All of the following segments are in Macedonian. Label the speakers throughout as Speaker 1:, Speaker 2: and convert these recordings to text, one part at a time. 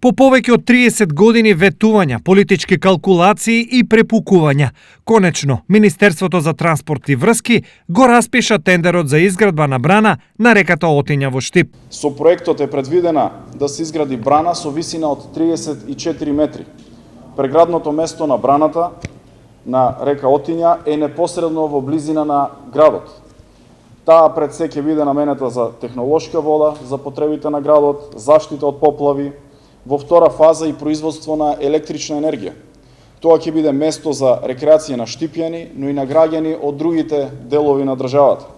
Speaker 1: По повеќе од 30 години ветувања, политички калкулации и препукувања, конечно, Министерството за транспорт и врски го распиша тендерот за изградба на брана на реката Отиња во Штип.
Speaker 2: Со проектот е предвидена да се изгради брана со висина од 34 метри. Преградното место на браната на река Отиња е непосредно во близина на градот. Таа пред се ќе биде наменета за технолошка вода за потребите на градот, заштита од поплави, во втора фаза и производство на електрична енергија. Тоа ќе биде место за рекреација на штипјани, но и на граѓани од другите делови на државата.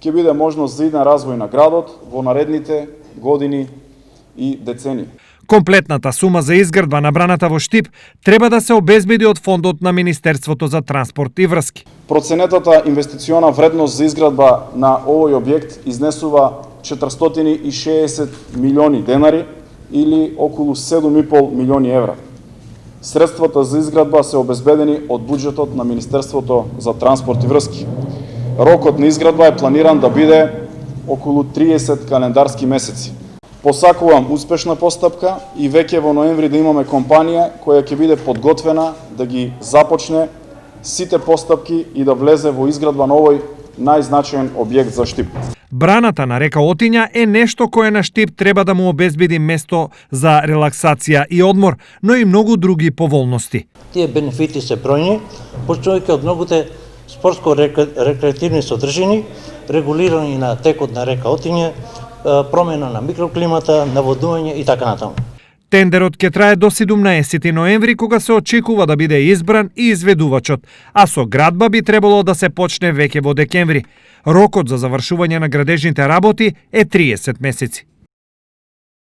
Speaker 2: Ќе биде можност за иден развој на градот во наредните години и децении.
Speaker 1: Комплетната сума за изградба на браната во Штип треба да се обезбеди од фондот на Министерството за транспорт и врски.
Speaker 2: Проценетата инвестициона вредност за изградба на овој објект изнесува 460 милиони денари или околу 7,5 милиони евра. Средствата за изградба се обезбедени од буџетот на Министерството за транспорт и врски. Рокот на изградба е планиран да биде околу 30 календарски месеци. Посакувам успешна постапка и веќе во ноември да имаме компанија која ќе биде подготвена да ги започне сите постапки и да влезе во изградба на овој најзначаен објект за Штип.
Speaker 1: Браната на река Отиња е нешто кое на Штип треба да му обезбеди место за релаксација и одмор, но и многу други поволности.
Speaker 3: Тие бенефити се бројни, почнувајќи од многуте спортско-рекреативни содржини, регулирање на текот на река Отиња, промена на микроклимата, наводување и така натаму.
Speaker 1: Тендерот ќе трае до 17 ноември, кога се очекува да биде избран и изведувачот, а со градба би требало да се почне веќе во декември. Рокот за завршување на градежните работи е 30 месеци.